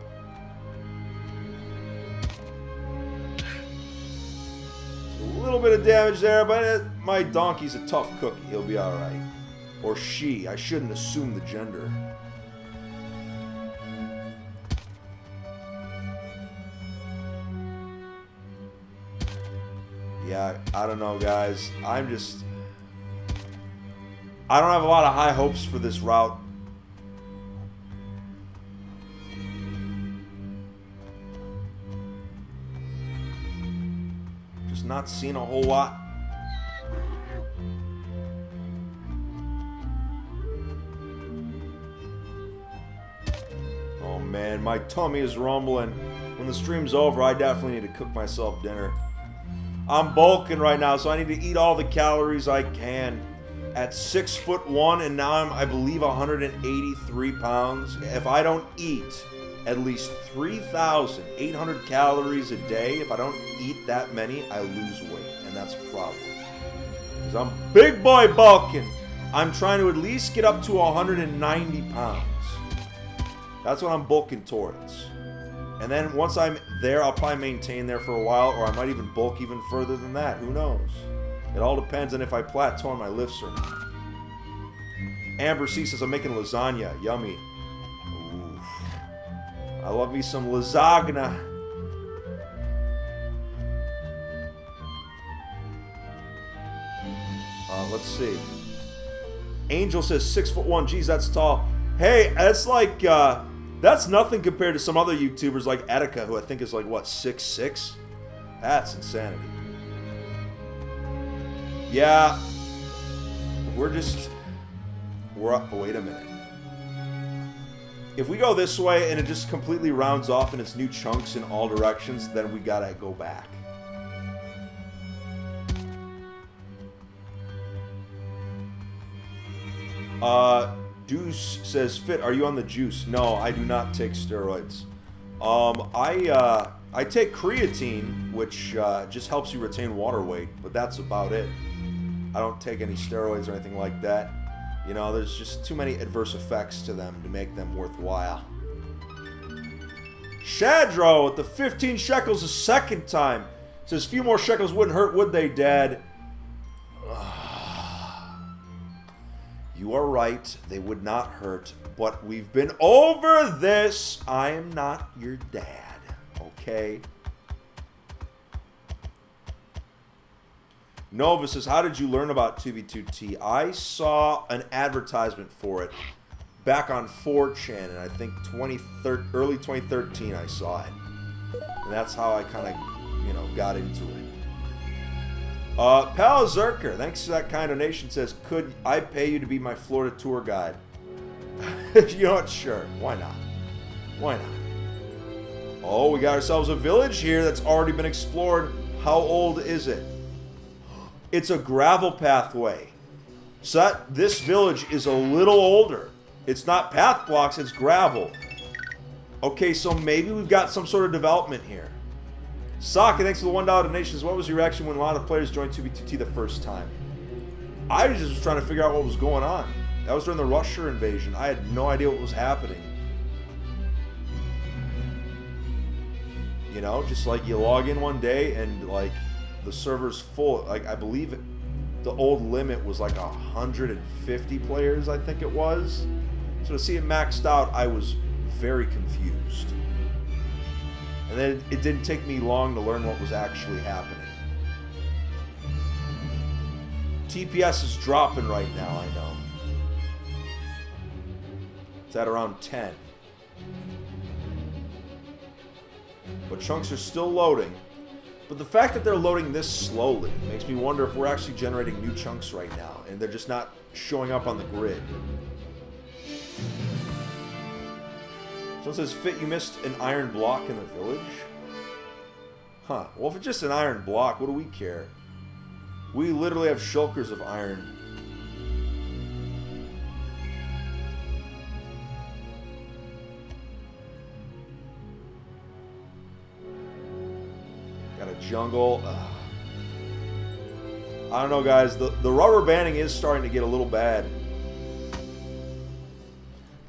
A little bit of damage there, but my donkey's a tough cookie. He'll be alright. Or she. I shouldn't assume the gender. Yeah, I don't know, guys. I don't have a lot of high hopes for this route. Just not seeing a whole lot. Oh man, my tummy is rumbling. When the stream's over, I definitely need to cook myself dinner. I'm bulking right now, so I need to eat all the calories I can. At 6'1", and now I'm, I believe, 183 pounds. If I don't eat at least 3,800 calories a day, if I don't eat that many, I lose weight, and that's a problem. Because I'm big boy bulking. I'm trying to at least get up to 190 pounds. That's what I'm bulking towards. And then once I'm there, I'll probably maintain there for a while, or I might even bulk even further than that. Who knows? It all depends on if I plateau on my lifts or not. Amber C says, I'm making lasagna. Yummy. Oof. I love me some lasagna. Let's see. Angel says 6'1". Geez, that's tall. Hey, that's like, that's nothing compared to some other YouTubers like Etika, who I think is like, what, 6'6"? That's insanity. Yeah, we're up. Wait a minute. If we go this way and it just completely rounds off and it's new chunks in all directions, then we gotta go back. Deuce says, Fit, are you on the juice? No, I do not take steroids. I take creatine, which just helps you retain water weight, but that's about it. I don't take any steroids or anything like that. You know, there's just too many adverse effects to them to make them worthwhile. Shadro with the 15 shekels a second time. Says, few more shekels wouldn't hurt, would they, Dad? You are right, they would not hurt, but we've been over this. I am not your dad, okay? Nova says, how did you learn about 2B2T? I saw an advertisement for it back on 4chan, and I think early 2013 I saw it. And that's how I kind of, you know, got into it. Pal Zerker, thanks for that kind donation, says, could I pay you to be my Florida tour guide? You know what? Sure. Why not? Why not? Oh, we got ourselves a village here that's already been explored. How old is it? It's a gravel pathway. So this village is a little older. It's not path blocks, it's gravel. Okay, so maybe we've got some sort of development here. Saki, thanks for the $1 donations. What was your reaction when a lot of players joined 2B2T the first time? I just was trying to figure out what was going on. That was during the Russia invasion. I had no idea what was happening. You know, just like you log in one day and like the server's full. Like I believe the old limit was like 150 players, I think it was. So to see it maxed out, I was very confused. And then it didn't take me long to learn what was actually happening. TPS is dropping right now, I know. It's at around 10. But chunks are still loading. But the fact that they're loading this slowly makes me wonder if we're actually generating new chunks right now, and they're just not showing up on the grid. Someone says, Fit, you missed an iron block in the village? Huh. Well, if it's just an iron block, what do we care? We literally have shulkers of iron. Got a jungle. I don't know, guys. The rubber banding is starting to get a little bad.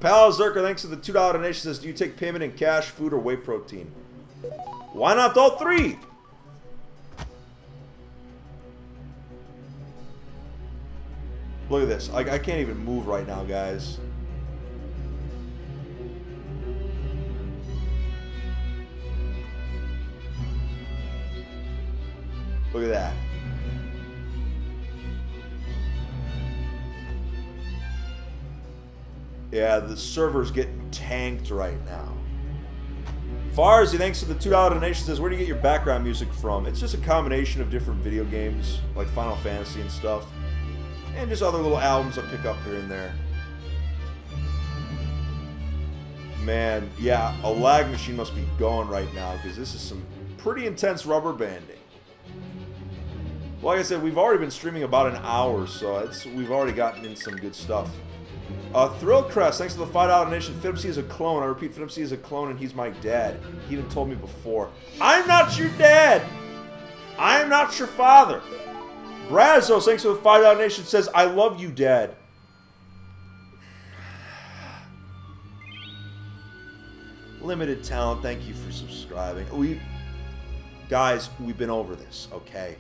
Pal Zerker, thanks for the $2 donation, says, do you take payment in cash, food, or whey protein? Why not all three? Look at this. I can't even move right now, guys. Look at that. Yeah, the server's getting tanked right now. Farzy, thanks to the $2 donation, says, where do you get your background music from? It's just a combination of different video games, like Final Fantasy and stuff. And just other little albums I pick up here and there. Man, yeah, a lag machine must be going right now, because this is some pretty intense rubber banding. Like I said, we've already been streaming about an hour, so we've already gotten in some good stuff. Thrillcrest, thanks to the $5 donation. FitMC is a clone. I repeat, FitMC is a clone, and he's my dad. He even told me before. I'm not your dad. I'm not your father. Brazos, thanks to the $5 donation, says, I love you, Dad. Limited Talent, thank you for subscribing. Guys, we've been over this, okay?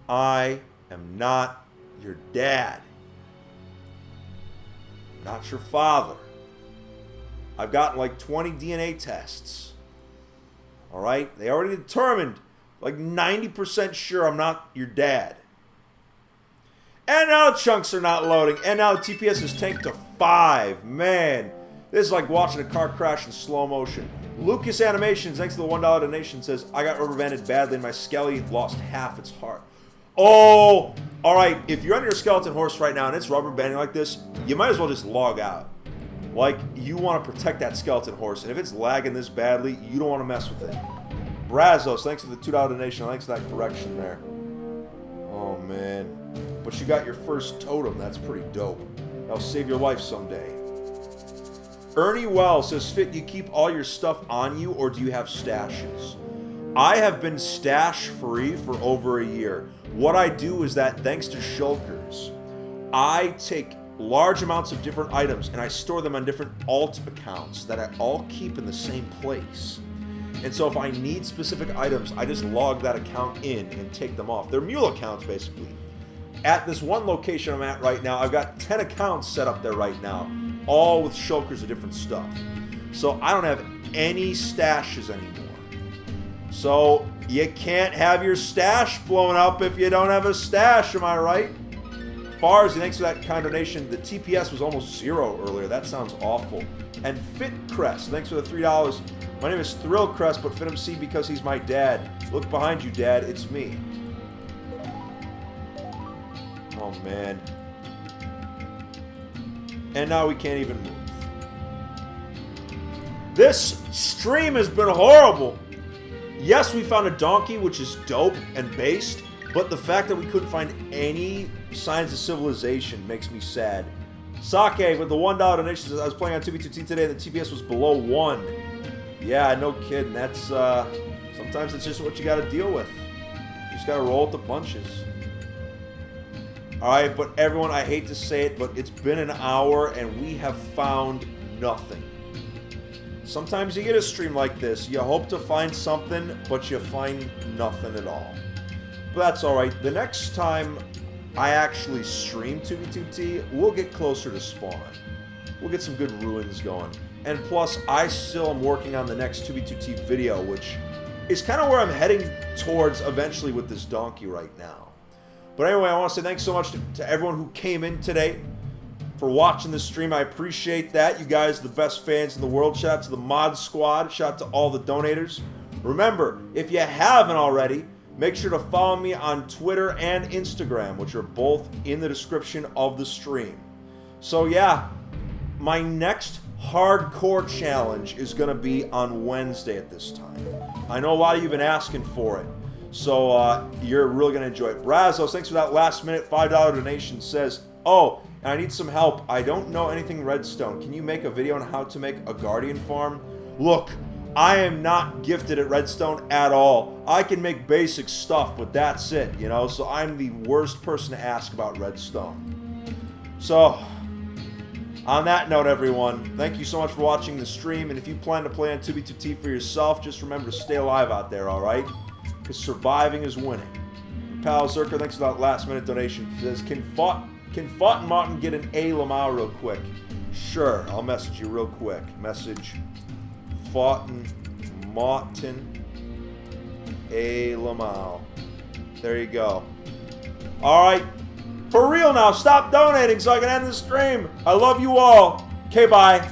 I am not your dad. Not your father. I've gotten like 20 DNA tests. Alright? They already determined, like 90% sure I'm not your dad. And now the chunks are not loading. And now the TPS is tanked to 5. Man, this is like watching a car crash in slow motion. Lucas Animations, thanks to the $1 donation, says, I got rubber banded badly and my skelly lost half its heart. Oh, alright, if you're on your skeleton horse right now and it's rubber banding like this, you might as well just log out. Like, you want to protect that skeleton horse, and if it's lagging this badly, you don't want to mess with it. Brazos, thanks for the $2 donation, thanks for that correction there. Oh, man. But you got your first totem, that's pretty dope. That'll save your life someday. Ernie Wells says, Fit, do you keep all your stuff on you, or do you have stashes? I have been stash free for over a year. What I do is that, thanks to shulkers, I take large amounts of different items and I store them on different alt accounts that I all keep in the same place. And so if I need specific items, I just log that account in and take them off. They're mule accounts, basically. At this one location I'm at right now, I've got 10 accounts set up there right now, all with shulkers of different stuff. So I don't have any stashes anymore. So you can't have your stash blown up if you don't have a stash, am I right? Farzy, thanks for that kind donation. The TPS was almost 0 earlier. That sounds awful. And Fitcrest, thanks for the $3. My name is Thrillcrest, but FitMC because he's my dad. Look behind you, Dad. It's me. Oh, man. And now we can't even move. This stream has been horrible. Yes, we found a donkey, which is dope and based, but the fact that we couldn't find any signs of civilization makes me sad. Sake with the $1 donation says, I was playing on 2B2T today and the TPS was below 1. Yeah, no kidding. That's, sometimes it's just what you gotta deal with. You just gotta roll with the punches. Alright, but everyone, I hate to say it, but it's been an hour and we have found nothing. Sometimes you get a stream like this, you hope to find something, but you find nothing at all. But that's alright. The next time I actually stream 2B2T, we'll get closer to spawn. We'll get some good ruins going. And plus, I still am working on the next 2B2T video, which is kind of where I'm heading towards eventually with this donkey right now. But anyway, I want to say thanks so much to everyone who came in today for watching the stream. I appreciate that. You guys are the best fans in the world. Shout out to the mod squad. Shout out to all the donators. Remember, if you haven't already, make sure to follow me on Twitter and Instagram, which are both in the description of the stream. So yeah, my next hardcore challenge is going to be on Wednesday at this time. I know a lot of you have been asking for it. So you're really going to enjoy it. Brazos, thanks for that last minute $5 donation, says, oh, and I need some help. I don't know anything redstone. Can you make a video on how to make a guardian farm? Look, I am not gifted at redstone at all. I can make basic stuff, but that's it, you know? So I'm the worst person to ask about redstone. So, on that note, everyone, thank you so much for watching the stream. And if you plan to play on 2B2T for yourself, just remember to stay alive out there, alright? Because surviving is winning. Pal Zerker, thanks for that last minute donation. He says, Can Fought and Martin get an A Lamau real quick? Sure, I'll message you real quick. Message Fought and Martin A Lamau. There you go. Alright, For real now, stop donating so I can end the stream. I love you all. Okay, bye.